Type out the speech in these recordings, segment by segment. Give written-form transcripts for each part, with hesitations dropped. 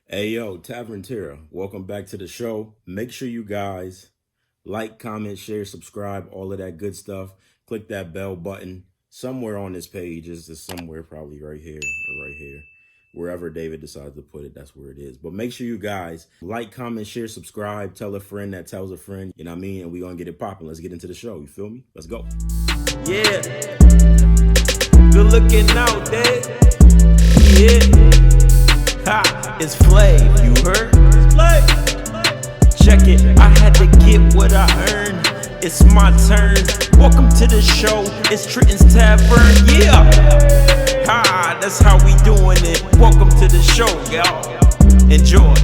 Hey yo, Tavern Terra, welcome back to the show. Make sure you guys like, comment, share, subscribe, all of that good stuff. Click that bell button somewhere on this page. Is somewhere probably right here or right here. Wherever David decides to put it, that's where it is. But make sure you guys like, comment, share, subscribe, tell a friend that tells a friend, you know what I mean? And we're gonna get it popping. Let's get into the show. You feel me? Let's go. Yeah, good looking out there. Yeah, ha, it's Flav, you heard? It's Flav. Check it, I had to get what I earned. It's my turn. Welcome to the show. It's 3’s Tavern. Yeah, ha, that's how we doing it. Welcome to the show, y'all. Enjoy.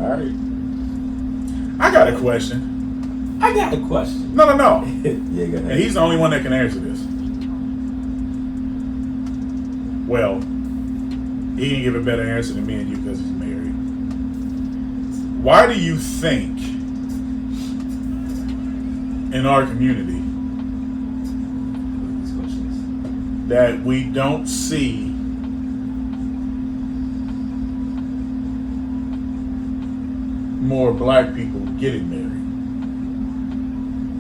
All right. I got a question. I got a question. No. Yeah, go ahead. And he's the only one that can answer this. Well, he can give a better answer than me and you because he's married. Why do you think in our community that we don't see more black people getting married?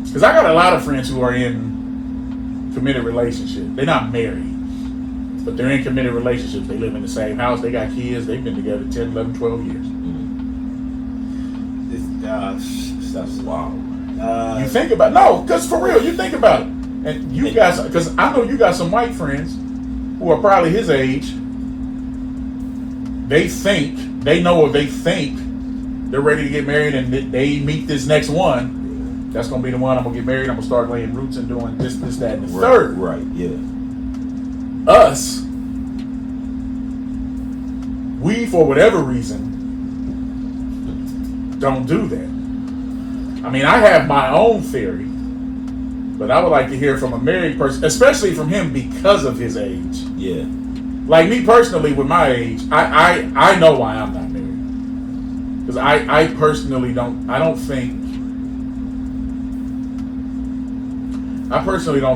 Because I got a lot of friends who are in committed relationships. They're not married, but they're in committed relationships. They live in the same house. They got kids. They've been together 10, 11, 12 years. That's wild. You think about no, because for real, you think about it. And you guys, because I know you got some white friends who are probably his age. They think they're ready to get married, and they meet this next one. That's gonna be the one I'm gonna get married. I'm gonna start laying roots and doing this, that, and the third. Right, yeah. Us, we for whatever reason don't do that. I mean, I have my own theory, but I would like to hear from a married person, especially from him because of his age. Yeah. Like me personally, with my age, I know why I'm not married. Because I personally don't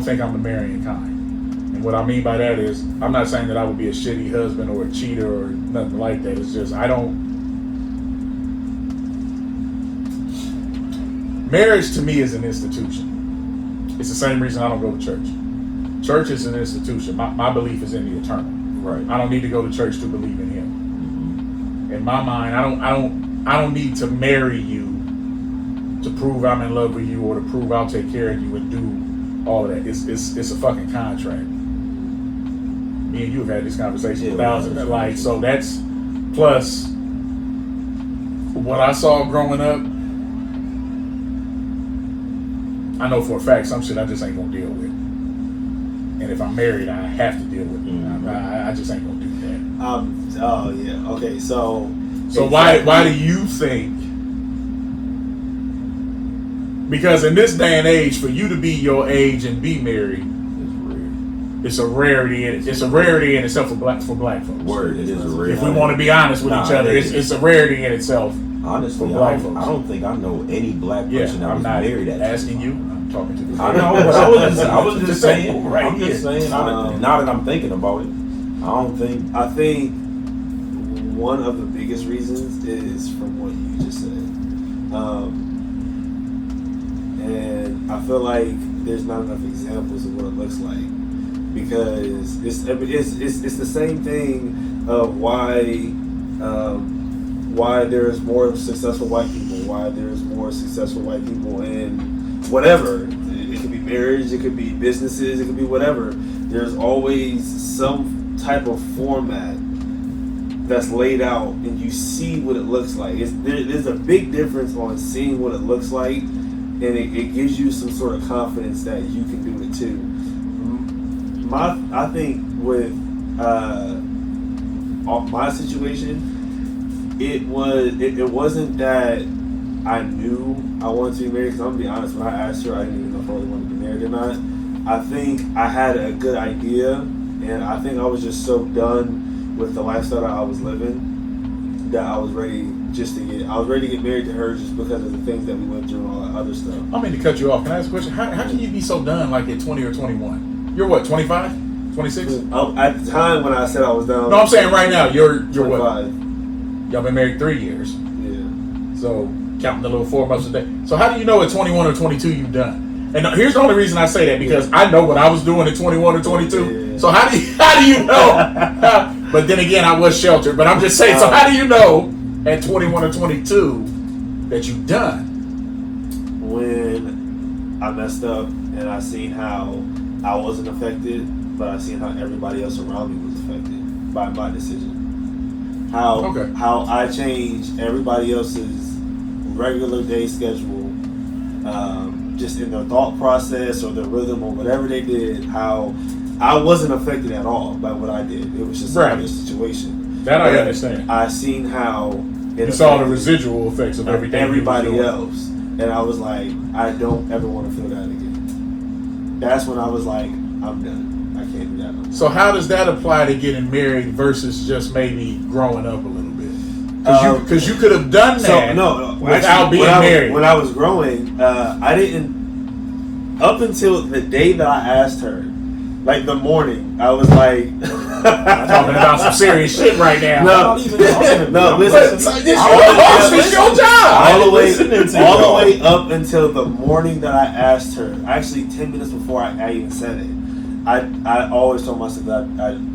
think I'm the marrying kind. And what I mean by that is, I'm not saying that I would be a shitty husband or a cheater or nothing like that. It's just, marriage to me is an institution. It's the same reason I don't go to church. Church is an institution. My belief is in the eternal. Right. I don't need to go to church to believe in him. Mm-hmm. In my mind, I don't need to marry you to prove I'm in love with you or to prove I'll take care of you and do all of that. It's a fucking contract. Me and you have had this conversation thousands of times. So that's plus what I saw growing up. I know for a fact some shit I just ain't gonna deal with. And if I'm married, I have to deal with it. Mm-hmm. I just ain't gonna do that. Oh yeah. Okay. So exactly. why do you think? Because in this day and age, for you to be your age and be married, it's a rarity. It's a rarity in itself for black folks. Word, it is a rarity. If we want to be honest with each other, it's a rarity in itself. Honestly, for black folks. I don't think I know any black person that was married. I'm not asking you. I'm talking to the. I know, but I was just saying. Right. I'm just saying. Now that I'm thinking about it, I think one of the biggest reasons is from what you just said, and I feel like there's not enough examples of what it looks like, because it's the same thing of why there's more successful white people, why there's more successful white people in whatever. It could be marriage, it could be businesses, it could be whatever. There's always some type of format that's laid out, and you see what it looks like. There's a big difference on seeing what it looks like, and it gives you some sort of confidence that you can do it too. I think with my situation, it wasn't that I knew I wanted to be married, because I'm gonna be honest, when I asked her, I didn't even know if I really wanted to be married or not. I think I had a good idea, and I think I was just so done with the lifestyle that I was living that I was ready I was ready to get married to her just because of the things that we went through and all that other stuff. I mean to cut you off. Can I ask a question? How can you be so done like at 20 or 21? You're what, 25? 26? At the time when I said I was done. No, I'm saying right now, you're 25. what? Y'all been married 3 years. Yeah. So counting the little 4 months a day. So how do you know at 21 or 22 you've done? And here's the only reason I say that, because I know what I was doing at 21 or 22. Yeah. So how do you know? But then again, I was sheltered. But I'm just saying. So how do you know at 21 or 22 that you've done? When I messed up and I seen how I wasn't affected, but I seen how everybody else around me was affected by my decision. How I changed everybody else's regular day schedule, just in their thought process or their rhythm or whatever they did. How I wasn't affected at all by what I did. It was just another situation. That I understand. I seen how you saw the residual effects of everything. Everybody else, and I was like, I don't ever want to feel that again. That's when I was like, I'm done. I can't do that no more. So how does that apply to getting married versus just maybe growing up a little bit? Because you could have done that without being married. When I was growing, I didn't. Up until the day that I asked her, like the morning, I was like, I'm talking about some serious shit right now. No, listen. It's your job. All the way up until the morning that I asked her. Actually, 10 minutes before I even said it, I always told myself that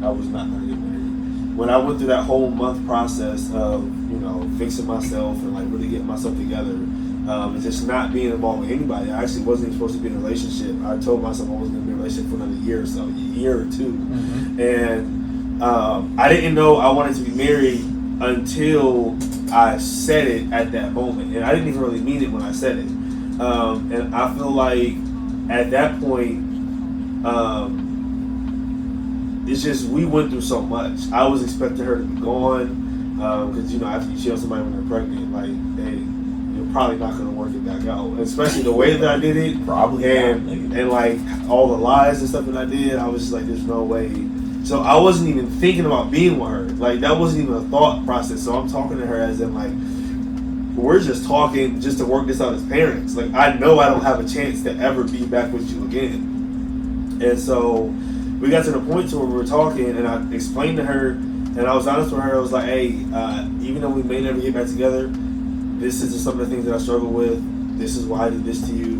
I was not going to get married. When I went through that whole month process of fixing myself and like really getting myself together, and just not being involved with anybody. I actually wasn't even supposed to be in a relationship. I told myself I wasn't going to be in a relationship for another year or so, a year or two. Mm-hmm. And I didn't know I wanted to be married until I said it at that moment. And I didn't even really mean it when I said it. And I feel like at that point, it's just we went through so much. I was expecting her to be gone because, after you cheat on somebody when they're pregnant, like, hey, probably not going to work it back out, especially the way that I did it. Probably and like all the lies and stuff that I did, I was just like, there's no way. So I wasn't even thinking about being with her. Like that wasn't even a thought process. So I'm talking to her as in like, we're just talking just to work this out as parents. Like I know I don't have a chance to ever be back with you again. And so we got to the point to where we were talking, and I explained to her, and I was honest with her. I was like, hey, even though we may never get back together, this is some of the things that I struggle with. This is why I did this to you.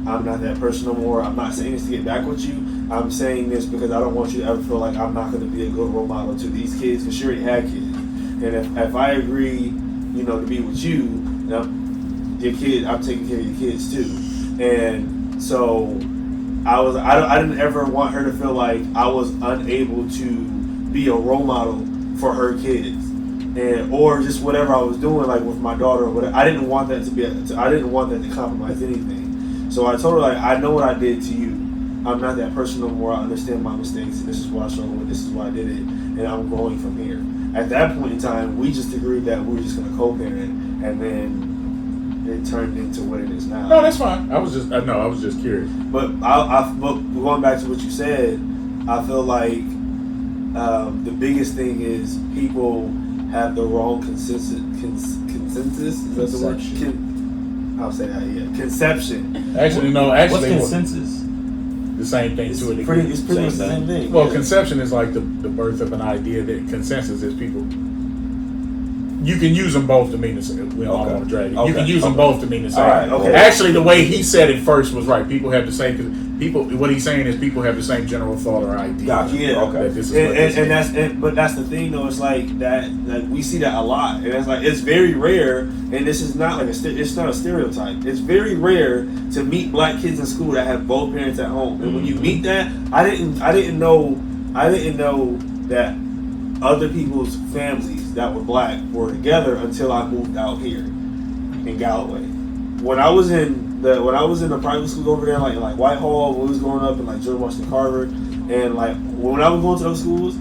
I'm not that person no more. I'm not saying this to get back with you. I'm saying this because I don't want you to ever feel like I'm not going to be a good role model to these kids, because she already had kids. And if I agree, to be with you, your kid, I'm taking care of your kids too. And so I didn't ever want her to feel like I was unable to be a role model for her kids. Or just whatever I was doing, like with my daughter or whatever. I didn't want that I didn't want that to compromise anything. So I told her, like, I know what I did to you. I'm not that person no more. I understand my mistakes, and this is what I struggled with. This is why I did it, and I'm growing from here. At that point in time, we just agreed that we were just going to co-parent, and then it turned into what it is now. No, that's fine. I was just curious. But but going back to what you said, I feel like the biggest thing is people have the wrong consensus. Is that the word? I'll say that. Yeah, conception. Actually, what's consensus? The same thing to a degree. It's pretty much the same thing. Well, conception is like the birth of an idea. That consensus is people. You can use them both to mean the same. We don't want to drag it. You can use them both to mean the same. Right, okay. Actually, the way he said it first was right. People have the same. What he's saying is people have the same general thought or idea. Gotcha. Yeah. Okay. That this is but that's the thing though. It's like that. Like we see that a lot, and it's like it's very rare. And this is not like it's not a stereotype. It's very rare to meet black kids in school that have both parents at home. And when you meet that, I didn't know that other people's families that were black were together until I moved out here in Galloway. When I was in the private schools over there, like Whitehall, when we was growing up, and like George Washington Carver, and like when I was going to those schools,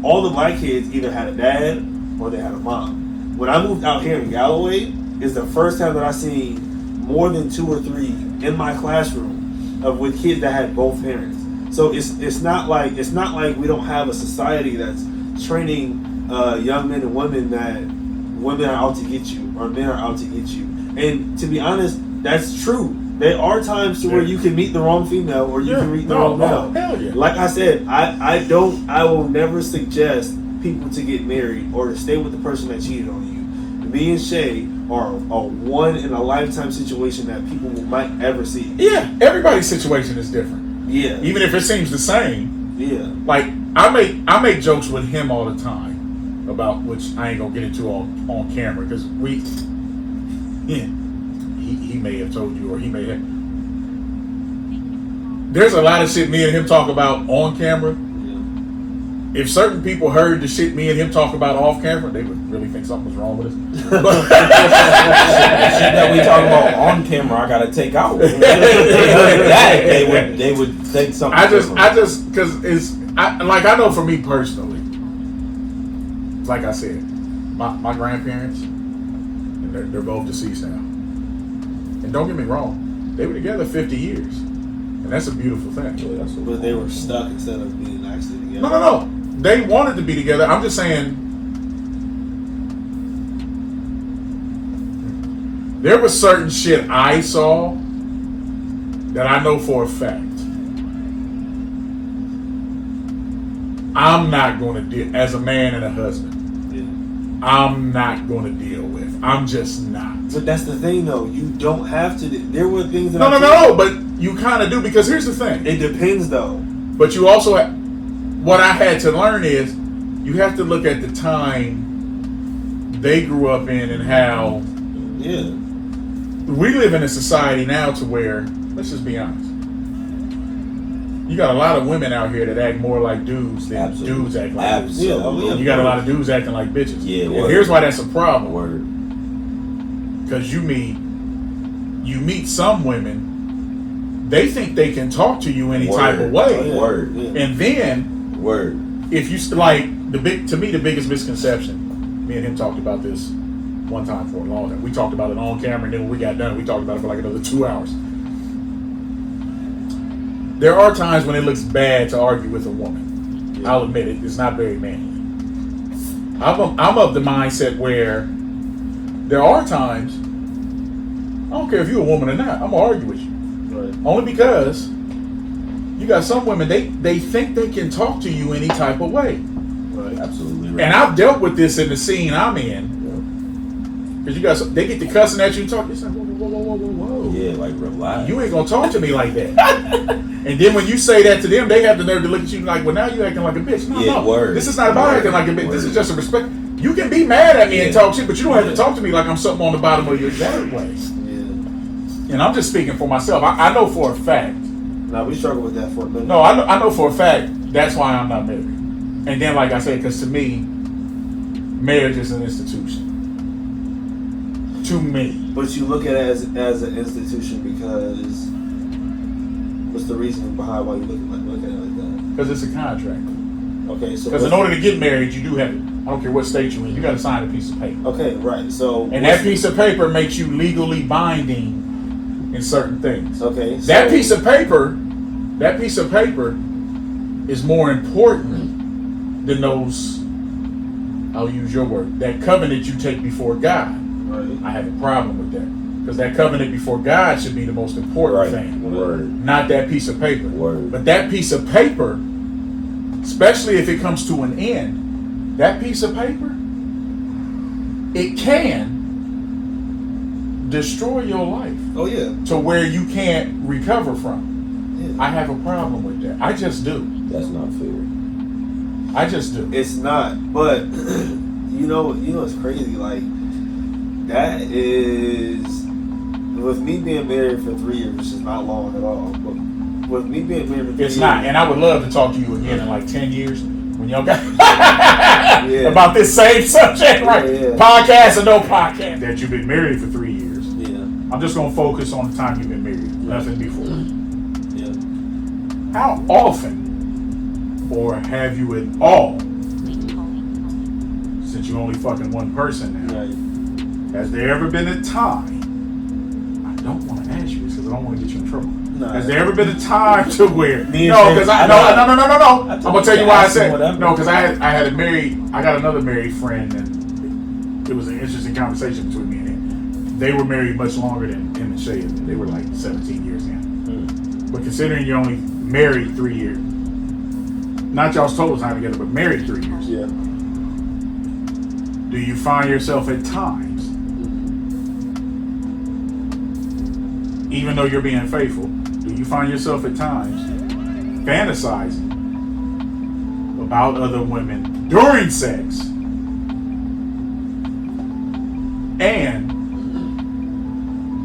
all the black kids either had a dad or they had a mom. When I moved out here in Galloway, is the first time that I seen more than 2 or 3 in my classroom with kids that had both parents. So it's not like we don't have a society that's training young men and women that women are out to get you or men are out to get you. And to be honest, that's true. There are times to where you can meet the wrong female or you can meet the wrong male. Hell yeah. Like I said, I will never suggest people to get married or to stay with the person that cheated on you. Me and Shay are a one in a lifetime situation that people might ever see. Yeah, everybody's situation is different. Yeah. Even if it seems the same. Yeah. Like I make jokes with him all the time about, which I ain't gonna get into on camera because he may have told you or he may have. There's a lot of shit me and him talk about on camera. If certain people heard the shit me and him talk about off camera, they would really think something was wrong with us. Shit that we talk about on camera, I gotta take out. That they would think something. I just because I know for me personally, like I said, my grandparents, and they're both deceased now. And don't get me wrong, they were together 50 years, and that's a beautiful thing. Yeah, but they were stuck instead of being actually together. No. They wanted to be together. I'm just saying, there was certain shit I saw that I know for a fact I'm not going to deal, as a man and a husband, I'm not going to deal with. I'm just not. But that's the thing, though. You don't have to. There were things that No, but you kind of do, because here's the thing. It depends, though. But you also, what I had to learn is, you have to look at the time they grew up in and how. Yeah. We live in a society now to where, let's just be honest, you got a lot of women out here that act more like dudes than dudes act like dudes. Absolutely. You got a lot of dudes acting like bitches. Yeah, and here's why that's a problem. Word. Because you meet some women, they think they can talk to you any type of way. Word. And then, if you like the biggest misconception, me and him talked about this one time for a long time. We talked about it on camera, and then when we got done, we talked about it for like another 2 hours. There are times when it looks bad to argue with a woman. Yeah. I'll admit it. It's not very manly. I'm of the mindset where there are times, I don't care if you're a woman or not, I'm going to argue with you. Right. Only because you got some women, they think they can talk to you any type of way. Right. Absolutely right. And I've dealt with this in the scene I'm in. Because they get to cussing at you and talk. It's like, whoa. Yeah, like relax. You ain't gonna talk to me like that. And then when you say that to them, they have the nerve to look at you like, well, now you acting like a bitch. No. Word. This is not about acting like a bitch. This is just a respect. You can be mad at me and talk shit, but you don't have to talk to me like I'm something on the bottom of your driveway. Yeah. And I'm just speaking for myself. I know for a fact. Now we struggle with that for a minute. No, I know for a fact that's why I'm not married. And then, like I said, because to me, marriage is an institution. To me. But you look at it as an institution because what's the reason behind why you look at it like that? Because it's a contract. Okay, so because in order to get married, you do have it. I don't care what state you're in. You got to sign a piece of paper. Okay, right. So and that piece of paper makes you legally binding in certain things. Okay. So that piece of paper is more important than those. I'll use your word. That covenant you take before God. Right. I have a problem with that. Because that covenant before God should be the most important thing. Word. Not that piece of paper. Word. But that piece of paper, especially if it comes to an end, that piece of paper, it can destroy your life. Oh, yeah. To where you can't recover from. Yeah. I have a problem with that. I just do. That's not fair. I just do. It's not. But, you know it's crazy. Like, that is, with me being married for 3 years, which is not long at all, but with me being married for 3 years. It's not, and I would love to talk to you again in like 10 years when y'all got about this same subject, right? Yeah. Podcast or no podcast. That you've been married for 3 years. Yeah. I'm just going to focus on the time you've been married, nothing before. Yeah. How often, or have you at all, since you're only fucking one person now, Right. has there ever been a time, I don't want to ask you this because I don't want to get you in trouble. No. Has there ever been a time to where? Me and No, Shay- because no. I I'm gonna tell you why I said whatever. no. Because I got another married friend, and it was an interesting conversation between me and him. They were married much longer than him and Shay. They were like 17 years in. But considering you're only married 3 years, not y'all's total time together, but married 3 years. Yeah. Do you find yourself at times, even though you're being faithful, do you find yourself at times fantasizing about other women during sex? And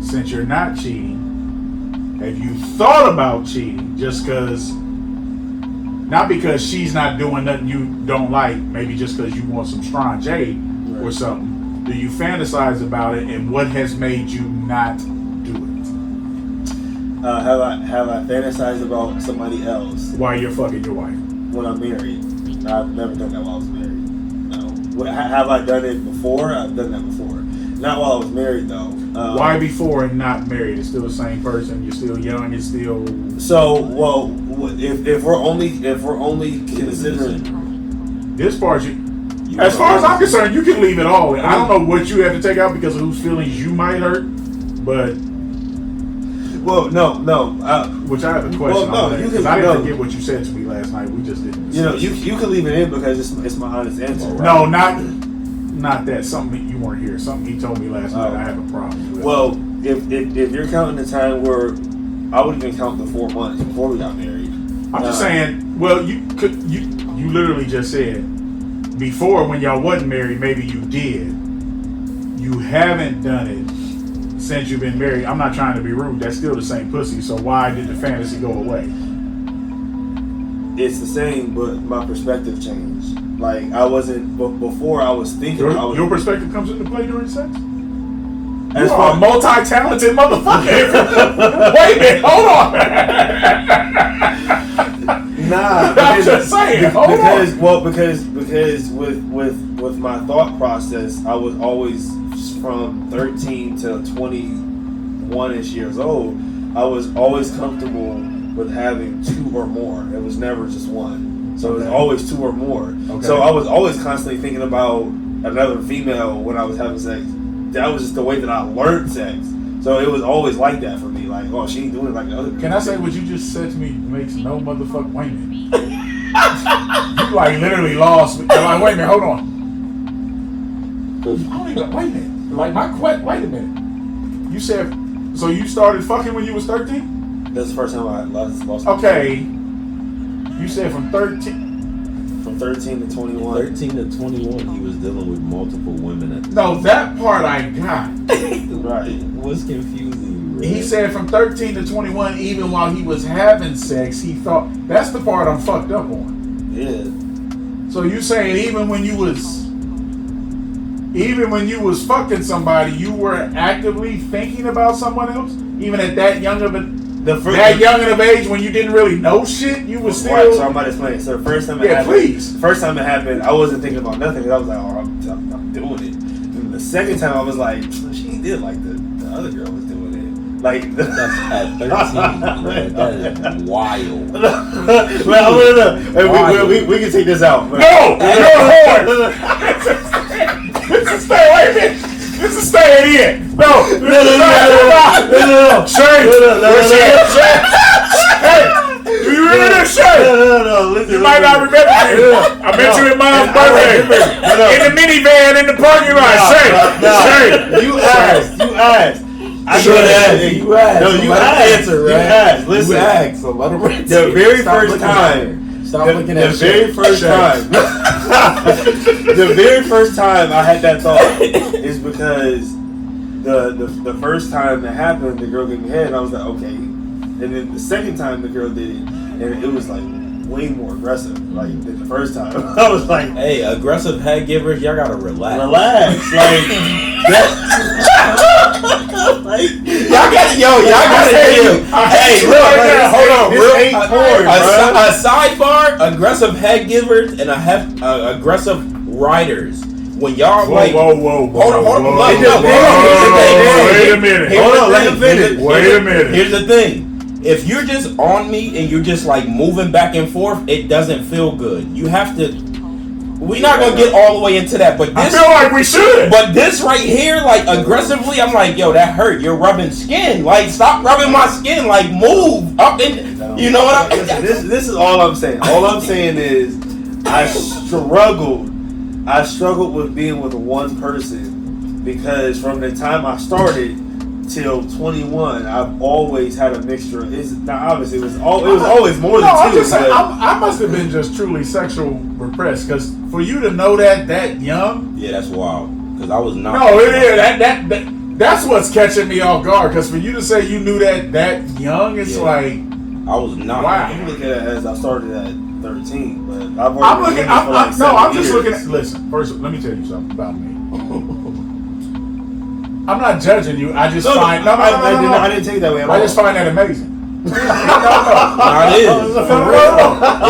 since you're not cheating, have you thought about cheating just because, not because she's not doing nothing you don't like, maybe just because you want some strong J or something? Do you fantasize about it, and what has made you not do it? Have I fantasized about somebody else While you're fucking your wife? when I'm married? I've never done that while I was married. No. Have I done it before? I've done that before. Not while I was married though. Why before and not married? It's still the same person. You're still young. It's still. So well, if we're only considering This part, as far as I'm concerned, you can leave it all. I don't know what you have to take out because of whose feelings you might hurt, but. Well, no. Which I have a question Well, no, on that, you because can- I didn't no. forget what you said to me last night. We just didn't. You can leave it in because it's my honest answer. Right? No, not that. Something you weren't here. Something he told me last night. I have a problem with. Well, if you're counting the time where I would even count the 4 months before we got married. I'm just saying. Well, you literally just said before when y'all wasn't married. Maybe you did. You haven't done it since you've been married. I'm not trying to be rude. That's still the same pussy. So why did the fantasy go away? It's the same, but my perspective changed. Like I wasn't, but before I was thinking. Your perspective comes into play during sex. As You are a far multi-talented motherfucker. Wait a minute, hold on. nah, I'm just saying. Hold on. because with my thought process, I was always from 13 to 21ish years old. I was always comfortable with having 2 or more. It was never just one. So it was always 2 or more. Okay. So I was always constantly thinking about another female when I was having sex. That was just the way that I learned sex. So it was always like that for me. Like, oh, she ain't doing it like the other girl. Can I say what you just said to me makes no motherfucking wait a minute. You like literally lost me. I'm like, wait a minute, hold on. I don't even, wait a minute. Like wait a minute. You said, so you started fucking when you was 13? That's the first time I lost. Okay. You said from 13. From 13 to 21. 13 to 21, he was dealing with multiple women at the No, that part I got. Right. What's confusing you, right? He said from 13 to 21, even while he was having sex, he thought, that's the part I'm fucked up on. Yeah. So you saying even when you was fucking somebody, you were actively thinking about someone else? Even at that young of age when you didn't really know shit, you was still. Right, so I might explain. So the first time it happened, please. First time it happened, I wasn't thinking about nothing. 'Cause I was like, oh, I'm doing it. And the second time, I was like, she did like the other girl was doing it. Like That's at 13, man. That is wild. Well, no. Hey, we can take this out. No, you're This is stay. Wait a minute. This is staying in. No. Shay. Hey, do you remember this Shay? No. Listen, You might not remember me. I met you at Mom's birthday. In the minivan in the parking lot. Shay. You asked. I You asked. No, you asked. Answer, right? You asked. Listen. You asked, so let him answer. The very Stop first looking at time. her. Stop looking The at very first time. The very first time I had that thought is because the first time that happened, the girl gave me head, and I was like, okay. And then the second time the girl did it, and it was like way more aggressive, like than the first time. I was like, Hey, aggressive head givers, y'all gotta relax. relax, like that. Y'all gotta chill. Hey, look, hold on, This ain't porn, a sidebar: aggressive head givers and aggressive riders. When y'all Whoa. Hold on. Wait a minute. Wait a minute. Here's the thing. If you're just on me and you're just like moving back and forth, it doesn't feel good. You have to We're not gonna get all the way into that, but I this, feel like we should. but this right here, like aggressively, I'm like, yo, that hurt. You're rubbing skin. Like, stop rubbing my skin. Like, move up and you know what I'm. This is all I'm saying. All I'm saying is, I struggled with being with one person because from the time I started till 21, I've always had a mixture. Now obviously it was always more than two. I'm just saying, I must have been just truly sexual repressed because for you to know that young, Yeah, that's wild. Because I was not. no, that's what's catching me off guard. Because for you to say you knew that young, it's like I was not. wow. You look at it as I started at 13, but I'm just looking at. Listen, first, let me tell you something about me. I'm not judging you. I just find I didn't take it that way. I just find that amazing. No, it is.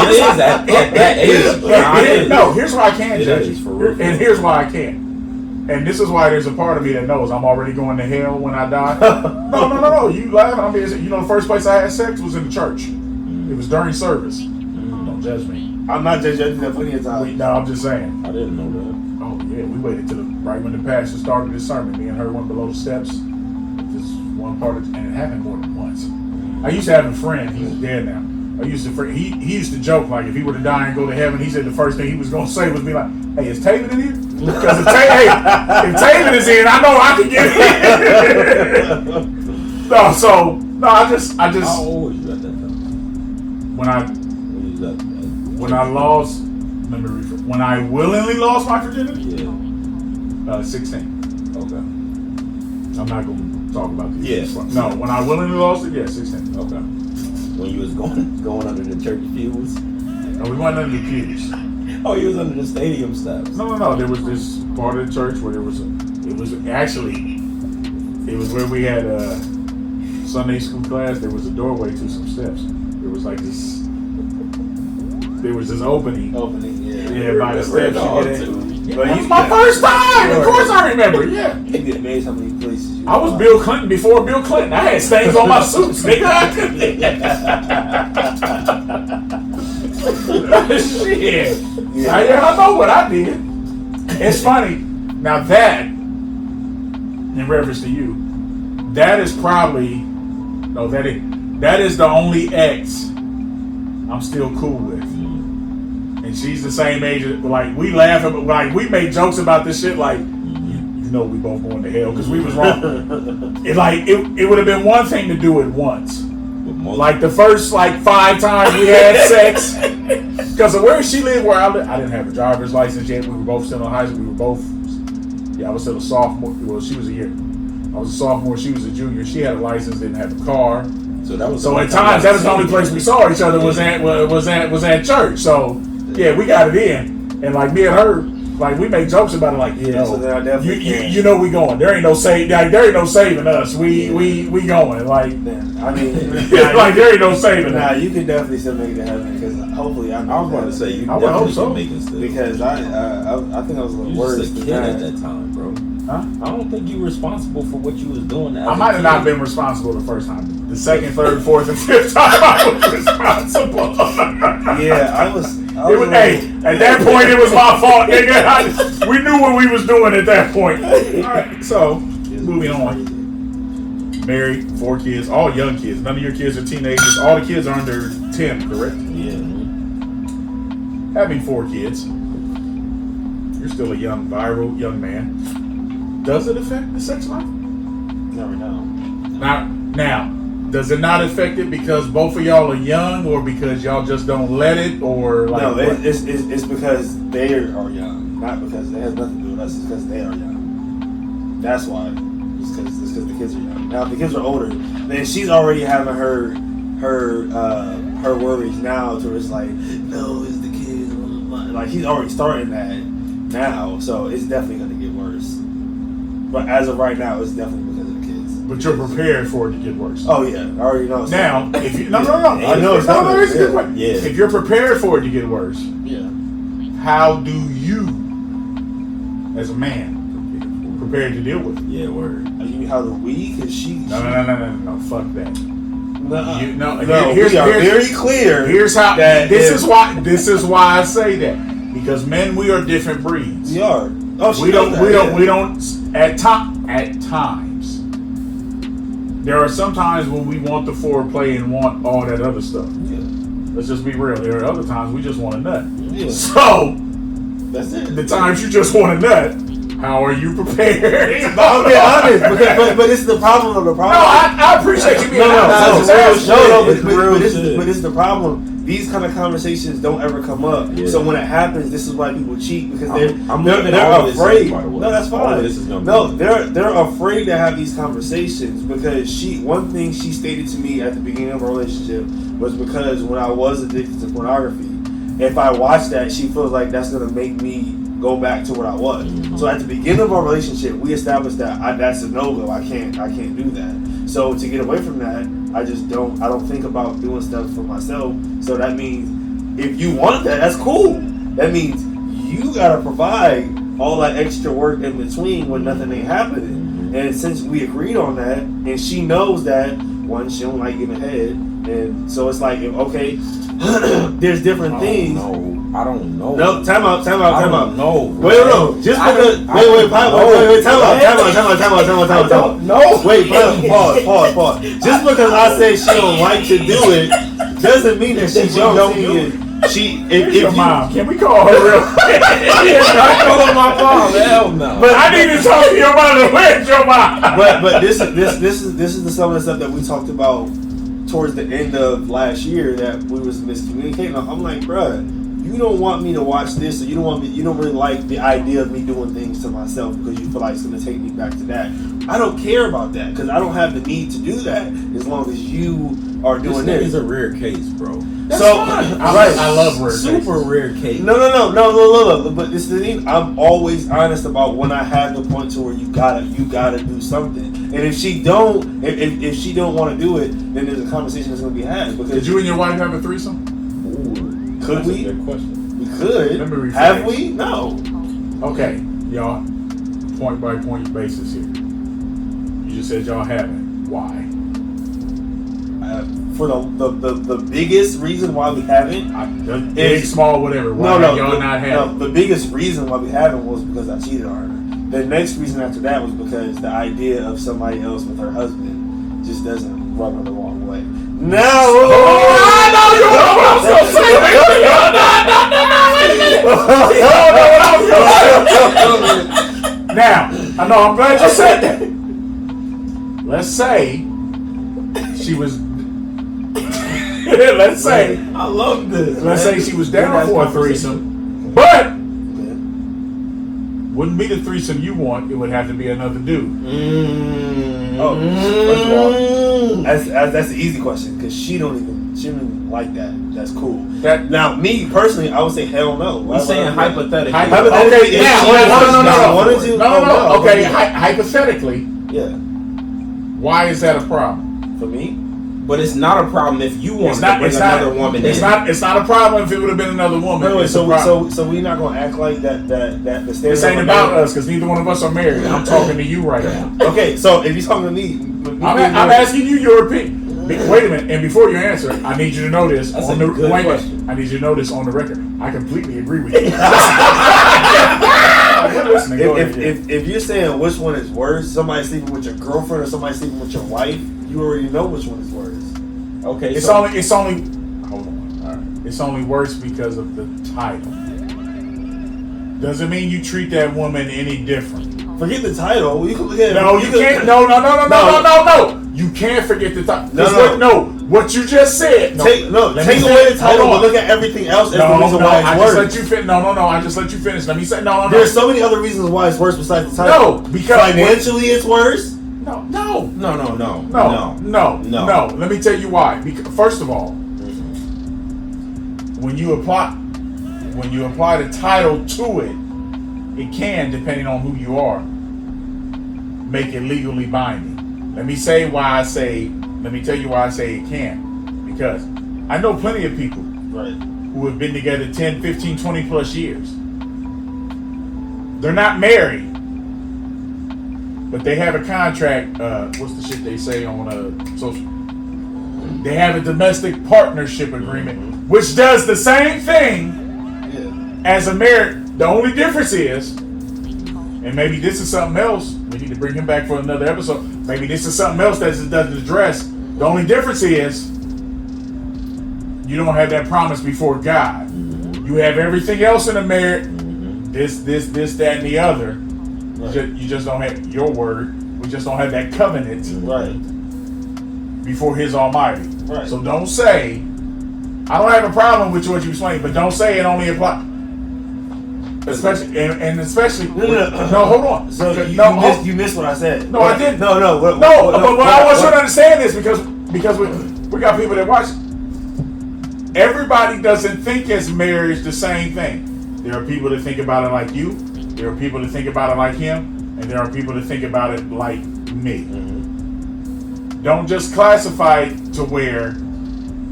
It is at that age. No, here's why I can't judge is, you, for real. and here's why I can't. And this is why there's a part of me that knows I'm already going to hell when I die. No. You laughing? I mean, you know, the first place I had sex was in the church. It was during service. Don't judge me. I'm not judging that plenty of times. No, I'm just saying. I didn't know that. Oh yeah, we waited till right when the pastor started his sermon. Me and her went below the steps. Just one part of, and it happened more than once. I used to have a friend. He's dead now. He used to joke like if he were to die and go to heaven, he said the first thing he was gonna say was be like, "Hey, is Taven in here? Because if Taven is in, I know I can get in." I just. How old was you at that time? When I lost. Let me rephrase. When I willingly lost my virginity? Yeah. 16. Okay. I'm not going to talk about this. Yes. No, when I willingly lost it, 16. Okay. When you was going under the church pews? No, we went under the pews. Oh, you was under the stadium steps. No. There was this part of the church where it was where we had a Sunday school class. There was a doorway to some steps. There was like this. There was this opening. Yeah, by the steps. That was my first time. Of course I remember. Yeah. You'd be amazed how many places I was Bill Clinton before Bill Clinton. I had stains on my suits, nigga. Shit. I know what I did. It's funny. Now that, in reference to you, that is probably that is the only ex I'm still cool with. And she's the same age. Like we laugh at, like we make jokes about this shit. Like you know, we both going to hell because we was wrong. It would have been one thing to do it once, like the first 5 times we had sex. Because of where she lived, where I lived, I didn't have a driver's license yet. We were both still in high school. We were both. I was still a sophomore. Well, she was a year. I was a sophomore. She was a junior. She had a license, didn't have a car. So at times that was the only place we saw each other was at church. So yeah, we got it in, and like me and her, like we make jokes about it. Like you know we going. There ain't no saving us. We going. Like I mean, like there ain't no saving. Nah, you can definitely still make it to heaven because hopefully I was going to say you I would hope so. Make it still. Because I think I was a little worse than that at that time, bro. Huh? I don't think you were responsible for what you was doing. I might have not been responsible the first time. The second, third, fourth, and fifth time I was responsible. Yeah, I was. Hey, at that point it was my fault, nigga. We knew what we was doing at that point. All right, so moving on. Married, 4 kids, all young kids. None of your kids are teenagers. All the kids are under 10, correct? Yeah. Having 4 kids, you're still a young, viral young man. Does it affect the sex life? Never know. Now, does it not affect it because both of y'all are young, or because y'all just don't let it, or like? No, it's because they are young, not because it has nothing to do with us. It's because they are young. That's why. It's because the kids are young. Now, if the kids are older, then she's already having her worries now, to where it's like, no, it's the kids. Like he's already starting that now, so it's definitely going to get worse. But as of right now, it's definitely because of the kids. But you're prepared for it to get worse. Oh yeah, I already know. Now, if you no, I know it's no, it's a good point. Yeah. If you're prepared for it to get worse, yeah. How do you, as a man, prepare to deal with it? Yeah, word. You mean how do we? Because she. No. Fuck that. No, here's very clear. Here's how. This is why I say that, Because men, we are different breeds. We are. Oh, We don't. At times, there are some times when we want the foreplay and want all that other stuff. Yeah. Let's just be real. There are other times we just want a nut. Yeah. So, That's it. the times you just want a nut, how are you prepared? I'll be honest, but it's the problem of the problem. No, I appreciate you being honest. But it's the problem. These kind of conversations don't ever come up. Yeah. So when it happens, this is why people cheat because I'm they're leaving all this afraid. in, by the way. No, that's All of fine. this is gonna No, be- they're afraid to have these conversations because one thing she stated to me at the beginning of our relationship was because when I was addicted to pornography, if I watch that, she feels like that's gonna make me go back to what I was. Mm-hmm. So at the beginning of our relationship, we established that that's a no-go. I can't do that. So to get away from that, I don't think about doing stuff for myself. So that means if you want that, that's cool. That means you gotta provide all that extra work in between when nothing ain't happening. And since we agreed on that, and she knows that, one, she don't like getting head, and so it's like, okay, there's different things. I don't know. No, time out. No. Wait, no. Just because. Wait. Time out. No. Wait, pause. Just because I say she don't like to do it, doesn't mean that she don't do it. If Your mom. Can we call her real quick? I call her my mom. Hell no. But I need to talk to your mother. Where's your mom? But this is some of the stuff that we talked about towards the end of last year that we was miscommunicating. I'm like, bruh, you don't want me to watch this, or you don't really like the idea of me doing things to myself because you feel like it's gonna take me back to that. I don't care about that because I don't have the need to do that as long as you are doing This this. is a rare case, bro. I love rare Super rare case. No. But this is the thing. I'm always honest about when I have the point to where you gotta do something. And if she don't, if she don't want to do it, then there's a conversation that's gonna be had. Because Did you and your wife have a threesome? could That's we? a good question. We could. Let me rephrase. Have we? No. Okay, y'all. Point by point basis here. You just said y'all haven't. Why? For the biggest reason why we haven't. Big, small, whatever. Why y'all not having? The biggest reason why we haven't was because I cheated on her. The next reason after that was because the idea of somebody else with her husband just doesn't rub her the wrong way. No! I know you know what I was gonna say. Now, I know I'm glad you said that. Let's say she was. Let's say. I love this. Let's say she was down for a threesome, but wouldn't be the threesome you want. It would have to be another dude. First of all, that's the easy question because she don't even like that. That's cool. Now, me personally, I would say hell no. We're saying hypothetically. Okay, now, Okay, hypothetically, yeah. why is that a problem? For me, But it's not a problem if you want It's to not. bring It's another not. woman It's in. not. It's not a problem if it would have been another woman. wait, It's a problem. so we're not gonna act like that the This standard ain't about us because neither one of us are married. I'm talking to you right now. Okay, so if you're talking to me, I'm asking you your opinion. Wait a minute, and before you answer, I need you to know this That's on a the good wait a minute. question. I need you to know this on the record. I completely agree with you. We're listening. Go ahead. if you're saying which one is worse, somebody sleeping with your girlfriend or somebody sleeping with your wife, you already know which one is worse. Okay, It's so only hold on. All right. It's only worse because of the title. Doesn't mean you treat that woman any different. Forget the title. You can look at No, you can't. No. You can't forget the title. What you just said. Take away the title, but look at everything else as the reason why it's worse. I just let you finish. Let me say no. There's so many other reasons why it's worse besides the title. No, because financially it's worse. No. Let me tell you why. Because first of all, when you apply the title to it, it can, depending on who you are, make it legally binding. Let me tell you why I say it can. Because I know plenty of people who have been together 10, 15, 20 plus years. They're not married, but they have a contract. What's the shit they say on social? They have a domestic partnership agreement, which does the same thing, as a married, the only difference is, and maybe this is something else, we need to bring him back for another episode. Maybe this is something else that doesn't address. The only difference is you don't have that promise before God. You have everything else in a marriage. This, that, and the other. Right. You just don't have your word. We just don't have that covenant before His Almighty. Right. So don't say, I don't have a problem with what you explained, but don't say it only applies. Especially, and especially, no, hold on. So you missed what I said. No, I didn't. No. But I want you to understand this because we got people that watch. Everybody doesn't think as marriage the same thing. There are people that think about it like you. There are people that think about it like him, and there are people that think about it like me. Mm-hmm. Don't just classify it to where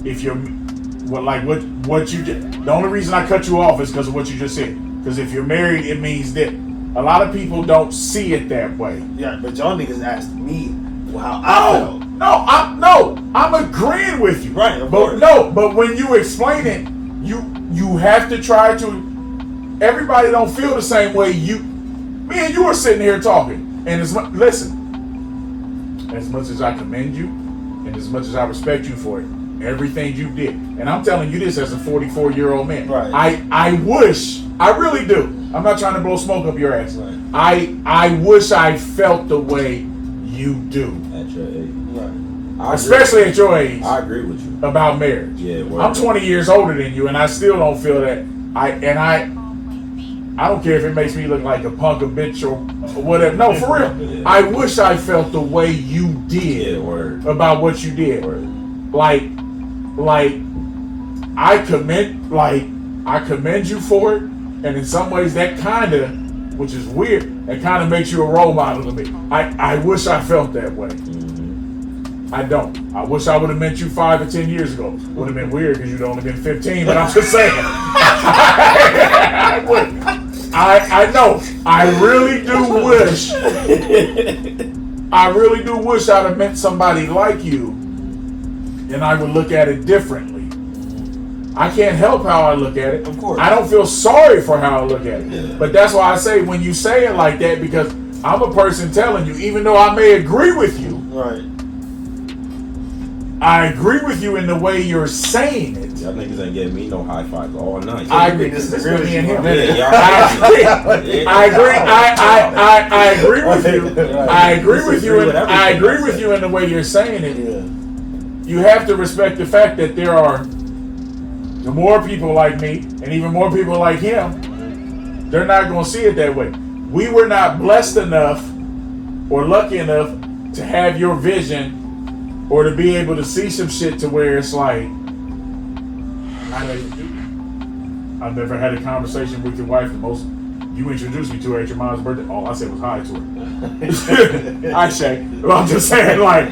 if you're what you did. The only reason I cut you off is because of what you just said. Because if you're married, it means that a lot of people don't see it that way. Yeah, but y'all niggas asked me how I felt. I'm agreeing with you. Right, of course. But when you explain it, you have to try to. Everybody don't feel the same way me and you are sitting here talking. And listen, as much as I commend you, and as much as I respect you for it, everything you did, and I'm telling you this as a 44-year-old man. Right. I wish, I really do. I'm not trying to blow smoke up your ass. Right. I wish I felt the way you do. At your age. Right. Especially at your age. I agree with you. About marriage. Yeah. I'm 20 years older than you, and I still don't feel that. I don't care if it makes me look like a punk, a bitch, or whatever. No, for real. Yeah. I wish I felt the way you did about what you did. Like I commend you for it, and in some ways that kind of, which is weird, that kind of makes you a role model to me. I wish I felt that way. Mm-hmm. I don't. I wish I would have met you 5 or 10 years ago. Would have been weird because you'd only been 15, but I'm just saying. I know. I really do wish I'd have met somebody like you, and I would look at it differently. I can't help how I look at it. Of course. I don't feel sorry for how I look at it. Yeah. But that's why I say when you say it like that, because I'm a person telling you, even though I may agree with you, right? I agree with you in the way you're saying it. Y'all niggas ain't getting me no high fives all night. I agree. This is me and him. I agree. I agree with you. I agree with you. I agree with you in the way you're saying it. Yeah. You have to respect the fact that there are more people like me and even more people like him. They're not going to see it that way. We were not blessed enough or lucky enough to have your vision or to be able to see some shit to where it's like, I've never had a conversation with your wife. The most you introduced me to her at your mom's birthday. All I said was hi to her. I say, but I'm just saying, like,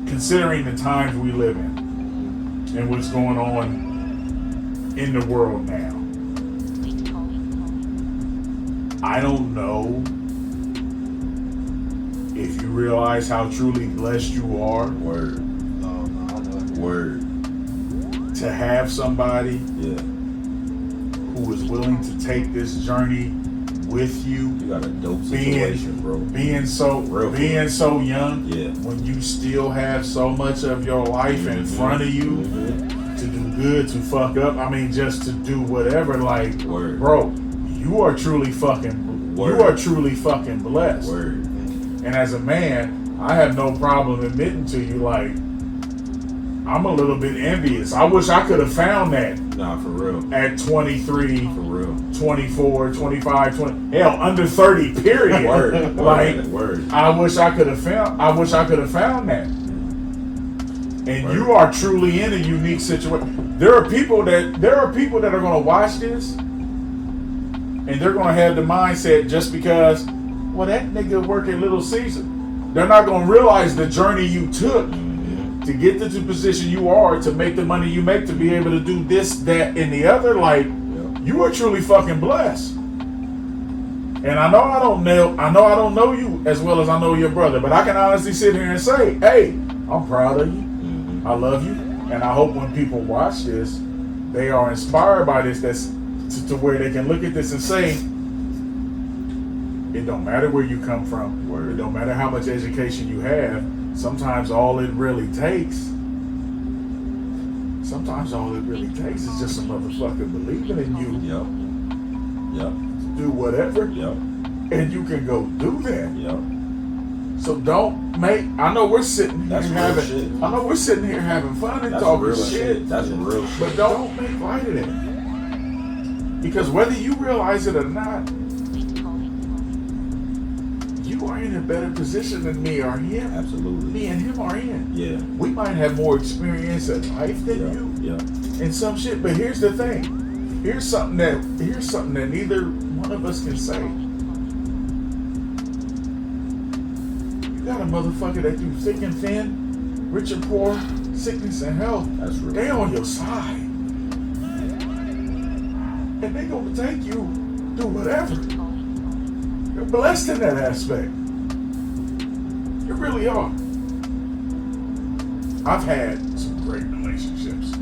considering the times we live in and what's going on in the world now, I don't know if you realize how truly blessed you are. Word. To have somebody who is willing to take this journey with you. You got a dope situation, bro. Being so young, when you still have so much of your life in front of you to do good, to fuck up. I mean, just to do whatever. Like, bro, you are truly fucking. You are truly fucking blessed. And as a man, I have no problem admitting to you, like, I'm a little bit envious. I wish I could have found that. Nah, for real. At 23, for real. 24, 25, 20, hell, under 30, period. Word. I wish I could have found that. And you are truly in a unique situation. There are people that are going to watch this and they're going to have the mindset just because, well, that nigga work at Little Caesar. They're not going to realize the journey you took to get to the position you are, to make the money you make, to be able to do this, that, and the other. Like, you are truly fucking blessed. And I know I don't know you as well as I know your brother, but I can honestly sit here and say, hey, I'm proud of you. I love you. And I hope when people watch this, they are inspired by this. That's to where they can look at this and say, it don't matter where you come from. It don't matter how much education you have. Sometimes all it really takes is just a motherfucker believing in you. Yep. To do whatever. Yep. And you can go do that. Yep. So don't make. I know we're sitting here That's real having. shit. I know we're sitting here having fun and That's talking real shit. That's real shit. But don't make light of that. Because whether you realize it or not, you are in a better position than me or him. Absolutely. Me and him are in. Yeah. We might have more experience in life than you. Yeah. And some shit. But here's the thing. Here's something that neither one of us can say. You got a motherfucker that through thick and thin, rich and poor, sickness and health, That's real. they on your side. And they gonna take you through whatever. You're blessed in that aspect. You really are. I've had some great relationships.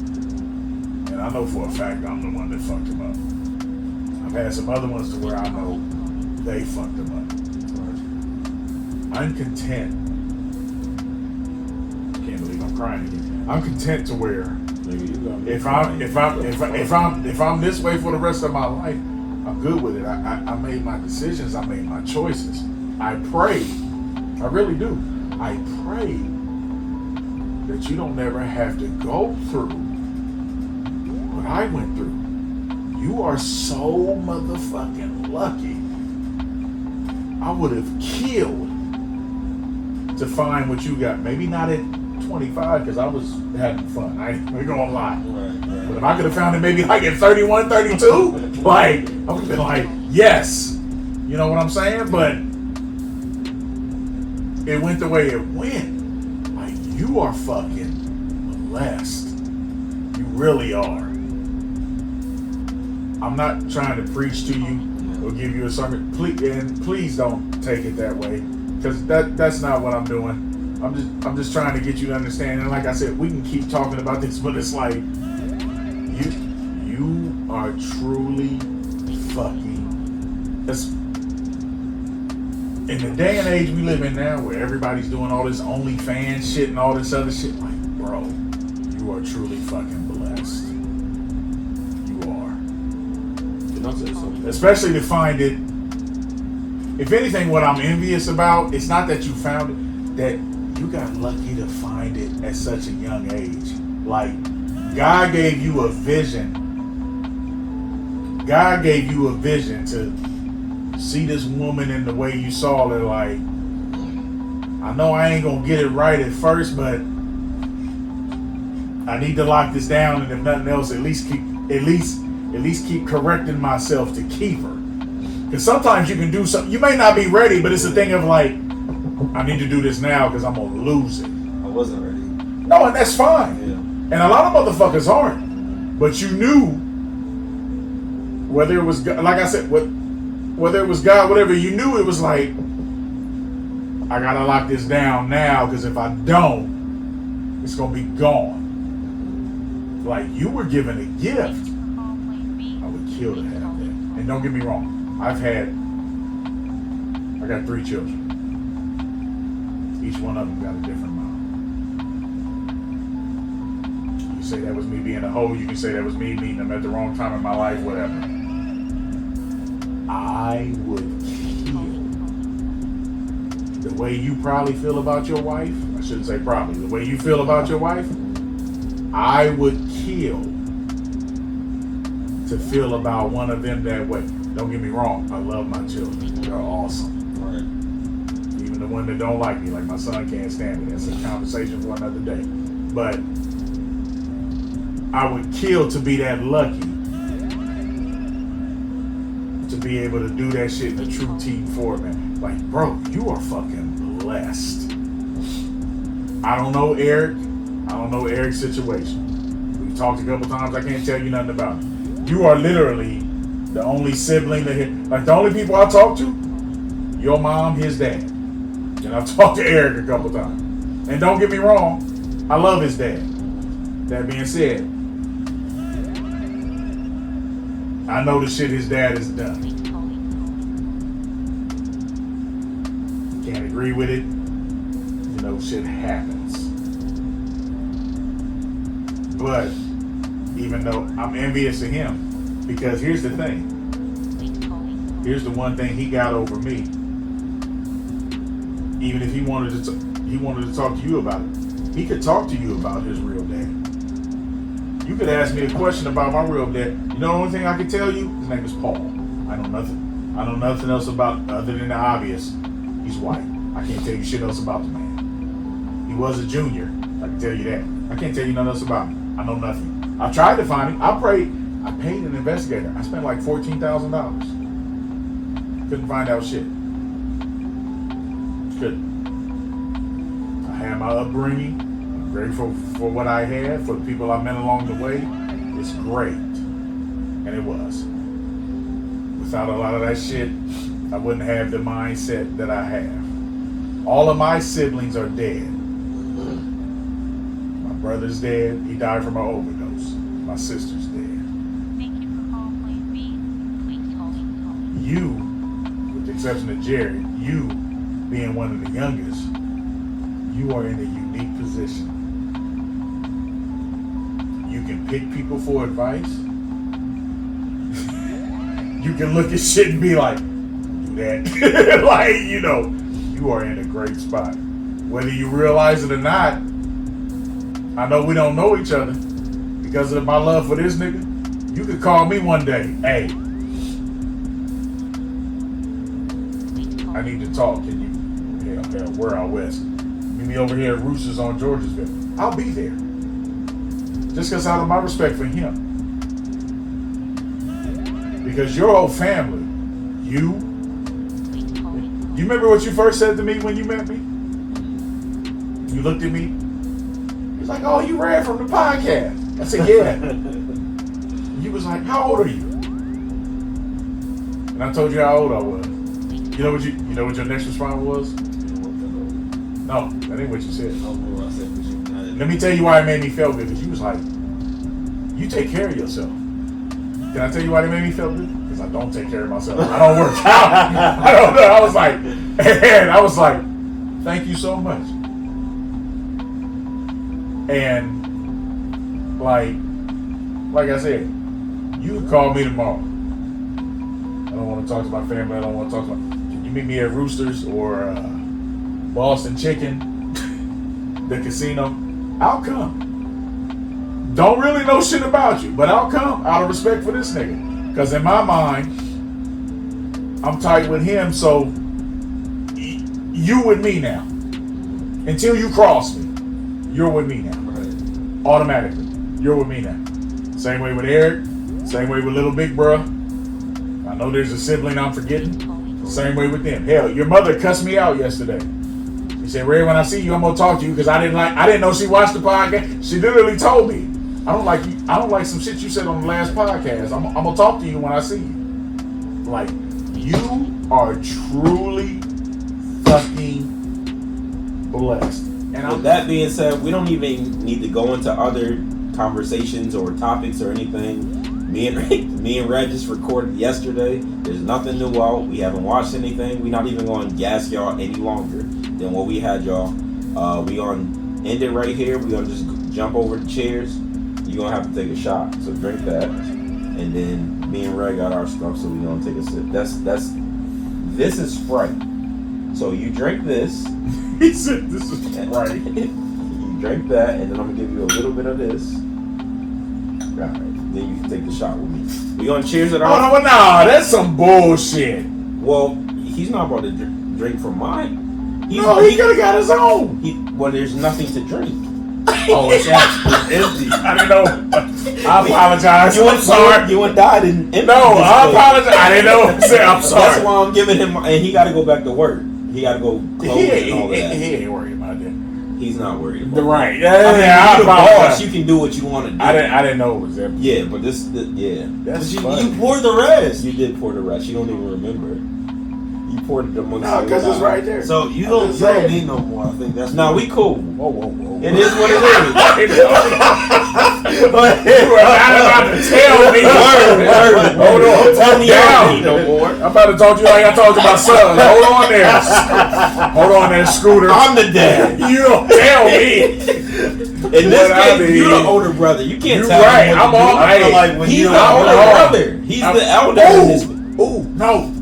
And I know for a fact I'm the one that fucked them up. I've had some other ones to where I know they fucked them up. I'm content. Can't believe I'm crying again. I'm content to where if I'm this way for the rest of my life, I'm good with it. I made my decisions. I made my choices. I pray. I really do. I pray that you don't ever have to go through what I went through. You are so motherfucking lucky. I would have killed to find what you got. Maybe not at 25 because I was having fun. We're gonna lie. Right. But if I could have found it maybe like at 31, 32, like I would have been like, yes. You know what I'm saying? But it went the way it went. Like, you are fucking blessed. You really are. I'm not trying to preach to you or give you a sermon. Please don't take it that way, because that's not what I'm doing. I'm just trying to get you to understand. And like I said, we can keep talking about this, but it's like you are truly fucking. In the day and age we live in now, where everybody's doing all this OnlyFans shit and all this other shit, like, bro, you are truly fucking blessed. You are. Can I say something? Especially to find it. If anything, what I'm envious about, it's not that you found it, that you got lucky to find it at such a young age. Like, God gave you a vision. God gave you a vision to see this woman in the way you saw her. Like, I know I ain't gonna get it right at first, but I need to lock this down, and if nothing else, at least keep correcting myself to keep her. Because sometimes you can do something, you may not be ready, but it's a thing of like, I need to do this now because I'm gonna lose it. I wasn't ready. No, and that's fine. Yeah. And a lot of motherfuckers aren't. But you knew, whether it was God, like I said, whether it was God, whatever, you knew it was like, I gotta lock this down now, because if I don't, it's gonna be gone. Like, you were given a gift. I would kill to have that. And don't get me wrong, I got 3 children. Each one of them got a different mom. You can say that was me being a hoe. You can say that was me meeting them at the wrong time in my life, whatever. I would kill. The way you probably feel about your wife, I shouldn't say probably, the way you feel about your wife, I would kill to feel about one of them that way. Don't get me wrong, I love my children. They're awesome. Right. Even the one that don't like me, like my son can't stand me. That's a conversation for another day. But I would kill to be that lucky to be able to do that shit in a true team format. Like, bro, you are fucking blessed. I don't know Eric. I don't know Eric's situation. We've talked a couple times. I can't tell you nothing about it. You are literally the only sibling that like the only people I talk to, your mom, his dad. And I've talked to Eric a couple times. And don't get me wrong, I love his dad. That being said, I know the shit his dad has done. Can't agree with it. You know, shit happens. But even though I'm envious of him, because here's the thing. Here's the one thing he got over me. Even if he wanted to talk to you about it, he could talk to you about his real dad. You could ask me a question about my real dad. You know the only thing I can tell you? His name is Paul. I know nothing. I know nothing else about other than the obvious. He's white. I can't tell you shit else about the man. He was a junior. I can tell you that. I can't tell you nothing else about him. I know nothing. I tried to find him. I paid an investigator. I spent like $14,000. Couldn't find out shit. Couldn't. I had my upbringing. I'm grateful for what I had, for the people I met along the way. It's great. And it was. Without a lot of that shit, I wouldn't have the mindset that I have. All of my siblings are dead. My brother's dead. He died from an overdose. My sister's dead. Thank you for calling me. Please hold. You, with the exception of Jerry, you being one of the youngest, you are in a unique position. You can pick people for advice. You can look at shit and be like, do that. Like, you know, you are in a great spot. Whether you realize it or not, I know we don't know each other. Because of my love for this nigga, you could call me one day, hey, I need to talk. Can you, we're out west. Meet me over here at Roosters on Georgesville. I'll be there. Just because out of my respect for him. Because your whole family, you remember what you first said to me when you met me? You looked at me, he was like, oh, you ran from the podcast. I said, yeah. You was like, how old are you? And I told you how old I was. You know what your next response was? No, that ain't what you said. Let me tell you why it made me feel good. Because you was like, you take care of yourself. Can I tell you why it made me feel good? Because I don't take care of myself. I don't work out. I don't know. I was like, thank you so much. And like I said, you can call me tomorrow. I don't want to talk to my family. I don't want to talk to can you meet me at Roosters or Boston Chicken, the casino? I'll come. Don't really know shit about you, but I'll come out of respect for this nigga. Because in my mind, I'm tight with him, so you with me now. Until you cross me, you're with me now. Right. Automatically, you're with me now. Same way with Eric, same way with little big bruh. I know there's a sibling I'm forgetting. Same way with them. Hell, your mother cussed me out yesterday. She said, Ray, when I see you, I'm gonna talk to you because I didn't know she watched the podcast. She literally told me, I don't like some shit you said on the last podcast. I'm gonna talk to you when I see you. Like, you are truly fucking blessed. And with that being said, we don't even need to go into other conversations or topics or anything. Me and Red just recorded yesterday. There's nothing new out. We haven't watched anything. We're not even going to gas y'all any longer than what we had y'all. We gonna end it right here. We gonna just jump over the chairs. You're gonna have to take a shot. So drink that, and then me and Red got our stuff. So we gonna take a sip. This is Sprite. So you drink this. He said this is Sprite. You drink that, and then I'm gonna give you a little bit of this. All right. Then you can take the shot with me. We gonna cheers it out. Oh no, that's some bullshit. Well, he's not about to drink from mine. He could have got his own. Well, there's nothing to drink. Oh, it's empty. I didn't know. I apologize. I'm sorry. You and died in empty. No, I apologize. I didn't know. I'm sorry. That's why I'm giving him, and he got to go back to work. He got to go close and all that. He ain't worried about that. He's not worried about right. That. I mean, I you're the boss. You can do what you want to do. I didn't know it was empty. Yeah, but That's you funny. poured the rest. You did pour the rest. You don't even remember. You ported the money. No, because it's right there. So you I'm don't just saying. need no more. I think that's No, we cool. Whoa, whoa, whoa. It is what it is. You are not about to tell me. Word. Hold on. Tell me I don't need no more. I'm about to talk to you like I talked to my son. Hold on there. Hold on there, Scooter. I'm the dad. You don't tell me. In this What I case, mean. you the older brother. You can't You tell right. him I'm what to all do. I feel right. like when He's you the don't older hold on. brother. He's the elder in this. Ooh, no.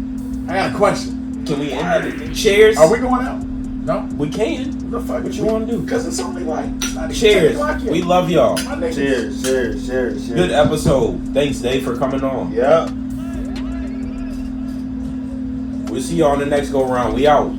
I got a question. Can we end it? Cheers. Are we going out? No. We can. What the fuck? What you want to do? Because it's only like it's not even 10 Cheers. o'clock yet. We love y'all. My niggas. Cheers, cheers, cheers, cheers. Good episode. Thanks, Dave, for coming on. Yeah. We'll see y'all on the next go round. We out.